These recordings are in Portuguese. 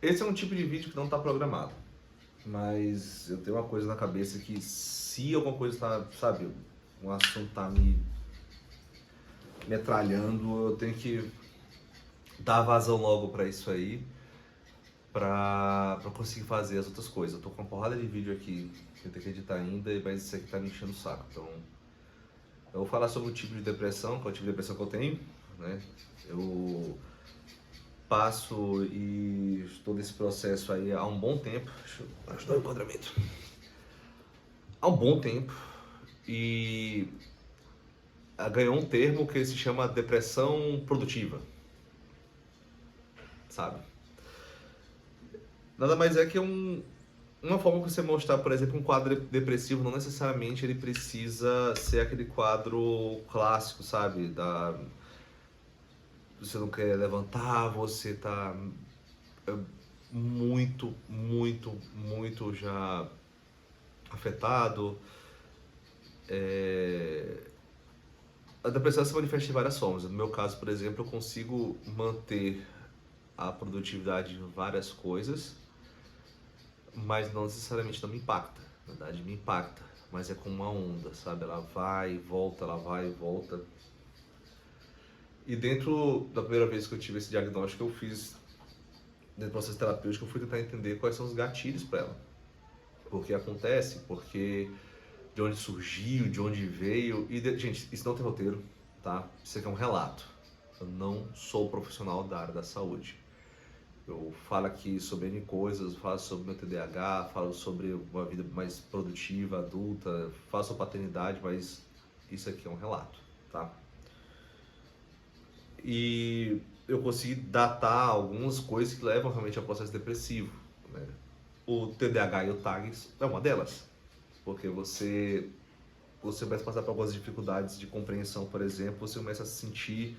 Esse é um tipo de vídeo que não está programado, mas eu tenho uma coisa na cabeça que se alguma coisa tá, sabe, um assunto tá me metralhando, eu tenho que dar vazão logo para isso aí, pra conseguir fazer as outras coisas. Eu tô com uma porrada de vídeo aqui que eu tenho que editar ainda, mas isso aqui tá me enchendo o saco. Então, eu vou falar sobre o tipo de depressão, que é o tipo de depressão que eu tenho, né? Eu passo e todo esse processo aí há um bom tempo. Deixa eu ajudar o enquadramento. Há um bom tempo e ganhou um termo que se chama depressão produtiva, sabe? Nada mais é que uma forma que você mostrar, por exemplo, um quadro depressivo, não necessariamente ele precisa ser aquele quadro clássico, sabe? Você não quer levantar, você tá muito já afetado. A depressão se manifesta de várias formas. No meu caso, por exemplo, eu consigo manter a produtividade em várias coisas, mas não necessariamente não me impacta. Na verdade, me impacta, mas é como uma onda, sabe? Ela vai e volta, ela vai e volta. E dentro da primeira vez que eu tive esse diagnóstico, eu fiz, dentro do processo terapêutico, eu fui tentar entender quais são os gatilhos para ela. Por que acontece, porque de onde surgiu, de onde veio. Gente, isso não tem roteiro, tá? Isso aqui é um relato. Eu não sou profissional da área da saúde. Eu falo aqui sobre N coisas, falo sobre meu TDAH, falo sobre uma vida mais produtiva, adulta, falo sobre paternidade, mas isso aqui é um relato, tá? E eu consegui datar algumas coisas que levam realmente ao processo depressivo, né? O TDAH e o TAGS é uma delas, porque você começa a passar por algumas dificuldades de compreensão, por exemplo, você começa a se sentir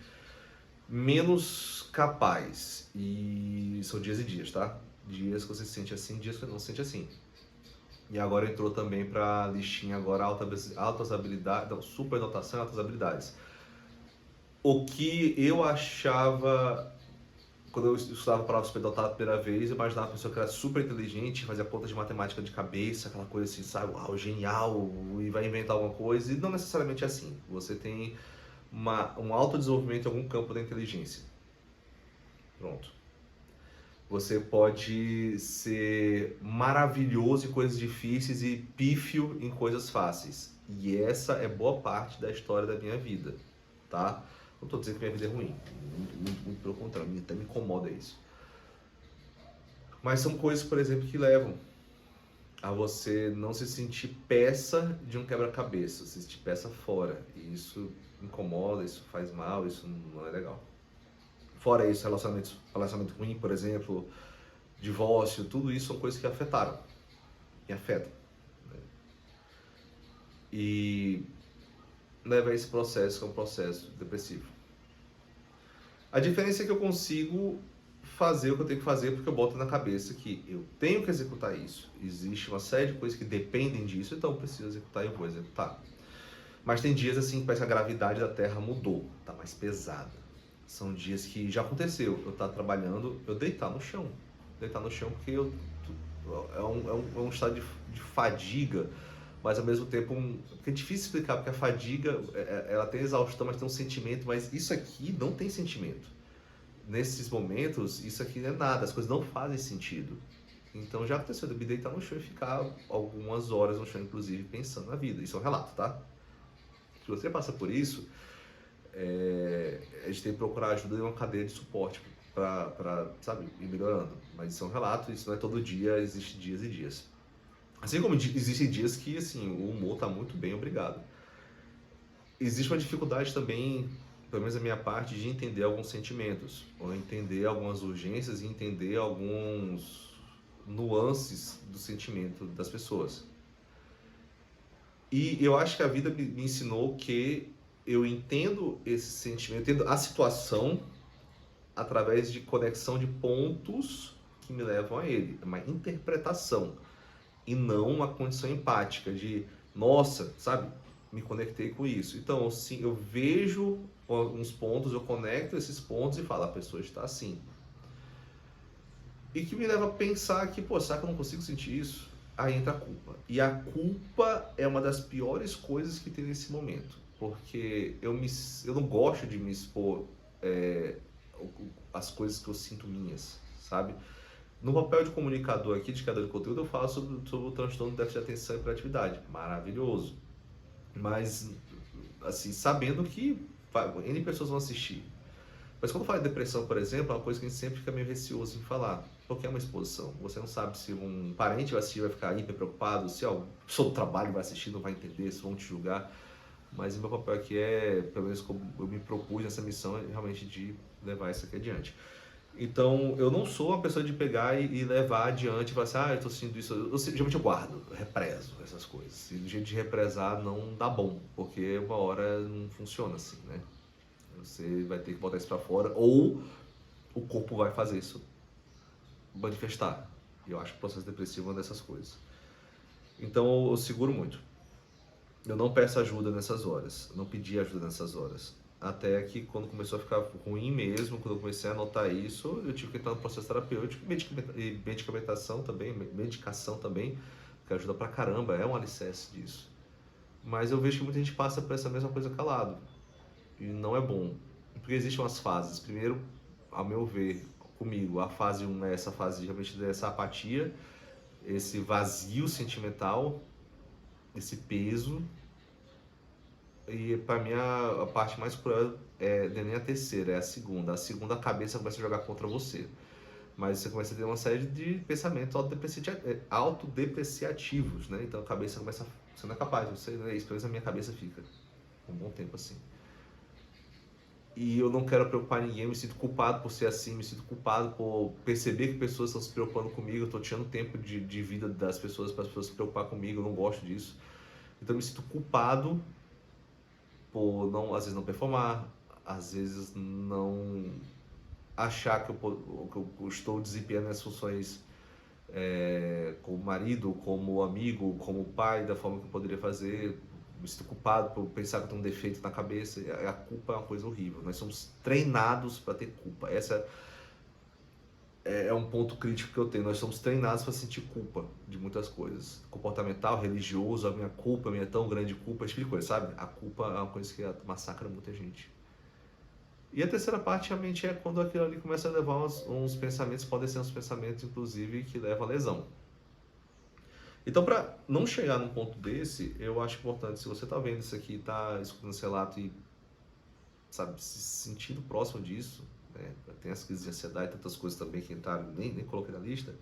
menos capaz. E são dias e dias, tá? Dias que você se sente assim, dias que você não se sente assim. E agora entrou também para a listinha agora altas habilidades, não, superdotação e altas habilidades. O que eu achava, quando eu estudava para superdotado a primeira vez, eu imaginava uma pessoa que era super inteligente, fazia conta de matemática de cabeça, aquela coisa assim, sabe, uau, genial, e vai inventar alguma coisa, e não necessariamente é assim. Você tem um alto desenvolvimento em algum campo da inteligência. Pronto. Você pode ser maravilhoso em coisas difíceis e pífio em coisas fáceis. E essa é boa parte da história da minha vida, tá? Não estou dizendo que minha vida é ruim, muito pelo contrário, até me incomoda isso. Mas são coisas, por exemplo, que levam a você não se sentir peça de um quebra-cabeça, se sentir peça fora. E isso incomoda, isso faz mal, isso não é legal. Fora isso, relacionamento ruim, por exemplo, divórcio, tudo isso são coisas que afetaram e afetam, né? E leva a esse processo que é um processo depressivo. A diferença é que eu consigo fazer o que eu tenho que fazer porque eu boto na cabeça que eu tenho que executar isso. Existe uma série de coisas que dependem disso, então eu preciso executar e eu vou executar. Mas tem dias assim que parece que a gravidade da Terra mudou, tá mais pesada. São dias que já aconteceu, eu estar trabalhando, eu deitar no chão. Deitar no chão porque é um estado de fadiga, mas ao mesmo tempo é difícil explicar, porque a fadiga, ela tem exaustão, mas tem um sentimento, mas isso aqui não tem sentimento. Nesses momentos, isso aqui não é nada, as coisas não fazem sentido. Então já aconteceu de eu me deitar no chão e ficar algumas horas no chão, inclusive, pensando na vida. Isso é um relato, tá? Se você passa por isso, a gente tem que procurar ajuda em uma cadeia de suporte para, sabe, ir melhorando. Mas isso é um relato, isso não é todo dia, existe dias e dias. Assim como existem dias que, assim, o humor tá muito bem, obrigado. Existe uma dificuldade também, pelo menos da minha parte, de entender alguns sentimentos, ou entender algumas urgências e entender alguns nuances do sentimento das pessoas. E eu acho que a vida me ensinou que eu entendo esse sentimento, eu entendo a situação através de conexão de pontos que me levam a ele. É uma interpretação e não uma condição empática de, nossa, sabe, me conectei com isso. Então, sim, eu vejo alguns pontos, eu conecto esses pontos e falo, a pessoa está assim. E que me leva a pensar que, pô, será que eu não consigo sentir isso? Aí entra a culpa. E a culpa é uma das piores coisas que tem nesse momento. Porque eu não gosto de me expor é, as coisas que eu sinto minhas, sabe? No papel de comunicador aqui, de criador de conteúdo, eu falo sobre o transtorno de déficit de atenção e hiperatividade. Maravilhoso. Mas, assim, sabendo que N pessoas vão assistir. Mas quando fala de depressão, por exemplo, é uma coisa que a gente sempre fica meio receoso em falar. Porque é uma exposição. Você não sabe se um parente vai assistir, vai ficar hiper preocupado, se a pessoa do trabalho vai assistir, não vai entender, se vão te julgar. Mas o meu papel aqui é, pelo menos como eu me propus nessa missão, é realmente de levar isso aqui adiante. Então, eu não sou uma pessoa de pegar e levar adiante e falar assim, eu tô sentindo isso. Geralmente eu guardo, eu represo essas coisas. E do jeito de represar não dá bom, porque uma hora não funciona assim, né? Você vai ter que botar isso pra fora, ou o corpo vai fazer isso manifestar. E eu acho que o processo depressivo é uma dessas coisas. Então eu seguro muito. Eu não peço ajuda nessas horas, não pedi ajuda nessas horas. Até que quando começou a ficar ruim mesmo, quando eu comecei a notar isso, eu tive que entrar no processo terapêutico e medicação também, que ajuda pra caramba, é um alicerce disso. Mas eu vejo que muita gente passa por essa mesma coisa calado. E não é bom. Porque existem umas fases. Primeiro, ao meu ver, comigo, a fase 1 é essa fase realmente dessa apatia, esse vazio sentimental, esse peso. E pra mim a parte mais cruel é nem a terceira, é a segunda. A segunda, a cabeça começa a jogar contra você. Mas você começa a ter uma série de pensamentos autodepreciativos, né? Então a cabeça começa a... Você não é capaz, você, né? Isso pelo menos a minha cabeça fica um bom tempo assim. E eu não quero preocupar ninguém, eu me sinto culpado por ser assim, me sinto culpado por perceber que pessoas estão se preocupando comigo, eu estou tirando tempo de vida das pessoas para as pessoas se preocupar comigo, eu não gosto disso. Então eu me sinto culpado por não, às vezes não performar, às vezes não achar que eu estou desempenhando as funções como marido, como amigo, como pai, da forma que eu poderia fazer. Me sinto culpado por pensar que eu tenho um defeito na cabeça. A culpa é uma coisa horrível. Nós somos treinados para ter culpa. Essa é um ponto crítico que eu tenho. Nós somos treinados para sentir culpa de muitas coisas. Comportamental, religioso, a minha culpa, a minha tão grande culpa, esse tipo de coisa, sabe? A culpa é uma coisa que massacra muita gente. E a terceira parte realmente é quando aquilo ali começa a levar uns pensamentos, podem ser uns pensamentos, inclusive, que levam à lesão. Então, para não chegar num ponto desse, eu acho importante, se você está vendo isso aqui, está escutando esse relato e, sabe, se sentindo próximo disso, né? Tem as crises de ansiedade e tantas coisas também que entraram, nem coloquei na lista,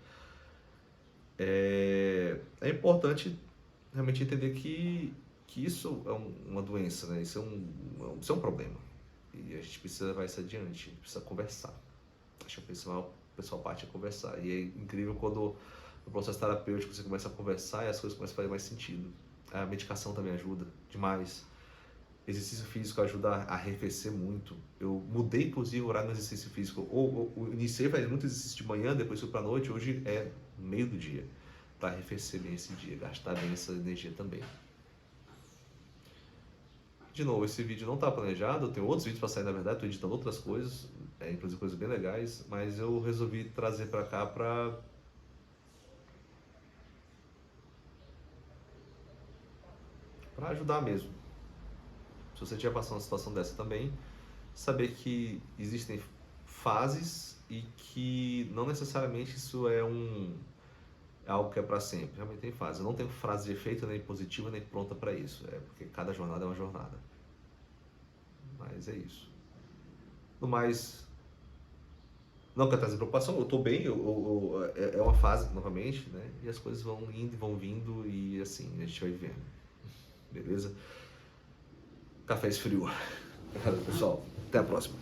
é importante realmente entender que isso é uma doença, né? Isso é um problema. E a gente precisa levar isso adiante, a gente precisa conversar. Acho que a principal parte é conversar. E é incrível quando no processo terapêutico você começa a conversar e as coisas começam a fazer mais sentido. A medicação também ajuda demais. Exercício físico ajuda a arrefecer muito. Eu mudei, inclusive, o horário no exercício físico. Eu iniciei fazendo muito exercício de manhã, depois fui para a noite. Hoje é no meio do dia, para arrefecer bem esse dia, gastar bem essa energia também. De novo, esse vídeo não está planejado, eu tenho outros vídeos para sair, na verdade, estou editando outras coisas, inclusive coisas bem legais, mas eu resolvi trazer para cá para ajudar mesmo. Se você estiver passando uma situação dessa também, saber que existem fases e que não necessariamente isso é algo que é para sempre. Realmente tem fase. Eu não tenho frase de efeito nem positiva nem pronta para isso. Porque cada jornada é uma jornada. Mas é isso. No mais, não quero trazer preocupação. Eu estou bem. É uma fase novamente, né? E as coisas vão indo e vão vindo e assim a gente vai vivendo. Beleza? Café esfriou. Obrigado, pessoal. Até a próxima.